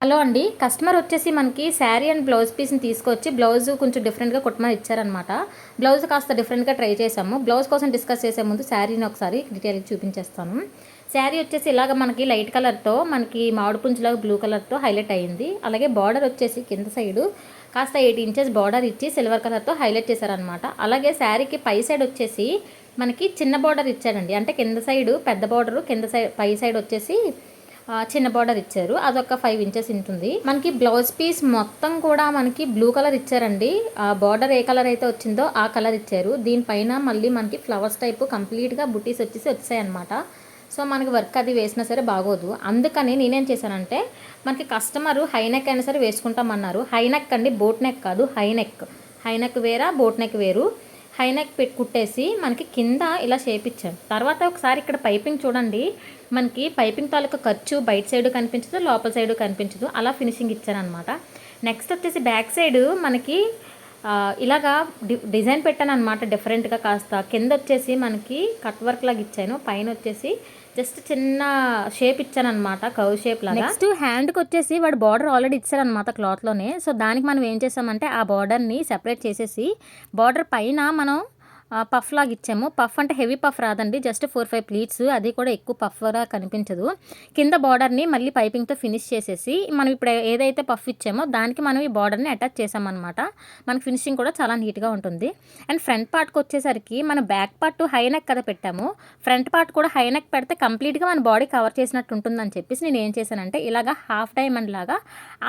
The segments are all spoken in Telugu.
హలో అండి. కస్టమర్ వచ్చేసి మనకి శారీ అండ్ బ్లౌజ్ పీస్ని తీసుకొచ్చి బ్లౌజ్ కొంచెం డిఫరెంట్గా కుట్టమని ఇచ్చారనమాట. బ్లౌజ్ కాస్త డిఫరెంట్గా ట్రై చేసాము. బ్లౌజ్ కోసం డిస్కస్ చేసే ముందు శారీని ఒకసారి డీటెయిల్గా చూపించేస్తాను. శారీ వచ్చేసి ఇలాగ మనకి లైట్ కలర్తో మనకి మామిడి పుంజులాగా బ్లూ కలర్తో హైలైట్ అయ్యింది. అలాగే బార్డర్ వచ్చేసి కింద సైడు కాస్త 8 ఇంచెస్ బార్డర్ ఇచ్చి సిల్వర్ కలర్తో హైలైట్ చేశారనమాట. అలాగే శారీకి పై సైడ్ వచ్చేసి మనకి చిన్న బార్డర్ ఇచ్చాడండి. అంటే కింద సైడు పెద్ద బార్డరు, కింద సైడ్ పై సైడ్ వచ్చేసి చిన్న బార్డర్ ఇచ్చారు. అదొక 5 ఇంచెస్ ఉంటుంది. మనకి బ్లౌజ్ పీస్ మొత్తం కూడా మనకి బ్లూ కలర్ ఇచ్చారండి. ఆ బార్డర్ ఏ కలర్ అయితే వచ్చిందో ఆ కలర్ ఇచ్చారు. దీనిపైన మళ్ళీ మనకి ఫ్లవర్స్ టైప్ కంప్లీట్గా బుటీస్ వచ్చాయి అనమాట. సో మనకి వర్క్ అది వేసినా సరే బాగోదు. అందుకని నేనేం చేశానంటే, మనకి కస్టమరు హై నెక్ అయినా సరే వేసుకుంటామన్నారు. హై నెక్ అండి, బోట్ నెక్ కాదు, హై నెక్. హై నెక్ వేరా, బోట్ నెక్ వేరు. హై నెక్ కుట్టేసి మనకి కింద ఇలా షేప్ ఇచ్చాను. తర్వాత ఒకసారి ఇక్కడ పైపింగ్ చూడండి. మనకి పైపింగ్ తాలూకా ఖర్చు బయట సైడు కనిపించదు, లోపల సైడు కనిపించదు. అలా ఫినిషింగ్ ఇచ్చాను అనమాట. నెక్స్ట్ వచ్చేసి బ్యాక్ సైడ్ మనకి ఇలాగా డిజైన్ పెట్టాను అనమాట. డిఫరెంట్గా కాస్త కింద వచ్చేసి మనకి కట్ వర్క్ లాగా ఇచ్చాను. పైన వచ్చేసి జస్ట్ చిన్న షేప్ ఇచ్చాను అనమాట, కర్వ్ షేప్ లాగా. నెక్స్ట్ హ్యాండ్కి వచ్చేసి వాడు బార్డర్ ఆల్రెడీ ఇచ్చారనమాట క్లాత్లోనే. సో దానికి మనం ఏం చేసామంటే ఆ బార్డర్ని సెపరేట్ చేసేసి బార్డర్ పైన మనం పఫ్ లాగా ఇచ్చాము. పఫ్ అంటే హెవీ పఫ్ రాదండి, జస్ట్ 4-5 ప్లీట్స్. అది కూడా ఎక్కువ పఫ్గా కనిపించదు. కింద బార్డర్ని మళ్ళీ పైపింగ్తో ఫినిష్ చేసేసి మనం ఇప్పుడు ఏదైతే పఫ్ ఇచ్చామో దానికి మనం ఈ బార్డర్ని అటాచ్ చేసామన్నమాట. మనకి ఫినిషింగ్ కూడా చాలా నీట్గా ఉంటుంది. అండ్ ఫ్రంట్ పార్ట్కి వచ్చేసరికి మన బ్యాక్ పార్ట్ హై నెక్ కదా పెట్టాము, ఫ్రంట్ పార్ట్ కూడా హై నెక్ పెడితే కంప్లీట్గా మన బాడీ కవర్ చేసినట్టు ఉంటుందని చెప్పేసి నేను ఏం చేశానంటే ఇలాగా హాఫ్ డైమండ్ లాగా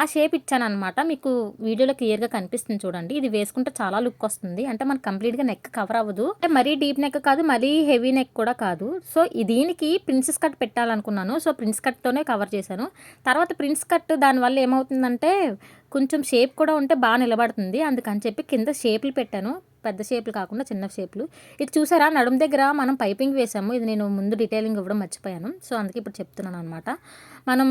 ఆ షేప్ ఇచ్చాను అనమాట. మీకు వీడియోలో క్లియర్గా కనిపిస్తుంది చూడండి. ఇది వేసుకుంటే చాలా లుక్ వస్తుంది. అంటే మనకు కంప్లీట్గా నెక్ కవర్ అవ్వదు. అంటే మరీ డీప్ నెక్ కాదు, మరీ హెవీ నెక్ కూడా కాదు. సో దీనికి ప్రిన్సెస్ కట్ పెట్టాలనుకున్నాను. సో ప్రిన్స్ కట్తోనే కవర్ చేశాను. తర్వాత ప్రిన్స్ కట్ దానివల్ల ఏమవుతుందంటే కొంచెం షేప్ కూడా ఉంటే బాగా నిలబడుతుంది. అందుకని చెప్పి కింద షేపులు పెట్టాను. పెద్ద షేపులు కాకుండా చిన్న షేపులు. ఇది చూసారా, నడుము దగ్గర మనం పైపింగ్ వేసాము. ఇది నేను ముందు డీటెయిలింగ్ ఇవ్వడం మర్చిపోయాను. సో అందుకే ఇప్పుడు చెప్తున్నాను అనమాట. మనం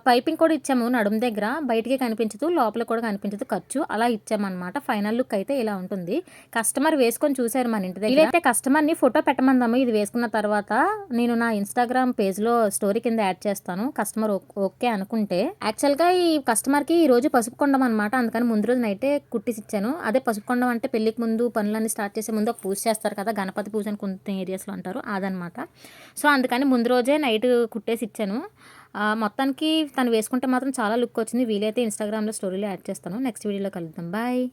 పైపింగ్ కూడా ఇచ్చాము నడుము దగ్గర. బయటికి కనిపించదు, లోపల కూడా కనిపించదు ఖర్చు. అలా ఇచ్చామన్నమాట. ఫైనల్ లుక్ అయితే ఇలా ఉంటుంది. కస్టమర్ వేసుకొని చూశారు మన ఇంటి దగ్గర. అయితే కస్టమర్ని ఫోటో పెట్టమందాము ఇది వేసుకున్న తర్వాత. నేను నా ఇన్స్టాగ్రామ్ పేజ్లో స్టోరీ కింద యాడ్ చేస్తాను. కస్టమర్ ఓకే అనుకుంటే. యాక్చువల్గా ఈ కస్టమర్కి ఈ రోజు పసుపు కొండం అనమాట. అందుకని ముందు రోజు నైటే కుట్టిసి ఇచ్చాను. అదే పసుపు కొండం అంటే పెళ్లికి ముందు పనులన్నీ స్టార్ట్ చేసే ముందు ఒక పూజ చేస్తారు కదా, గణపతి పూజ అని కొన్ని ఏరియాస్లో అంటారు, అదనమాట. సో అందుకని ముందు రోజే నైట్ కుట్టేసి ఇచ్చాను. మొత్తానికి తను వేసుకుంటే మాత్రం చాలా లుక్ వచ్చింది. వీలైతే ఇన్స్టాగ్రామ్లో స్టోరీలో యాడ్ చేస్తాను. నెక్స్ట్ వీడియోలో కలుద్దాం. బాయ్.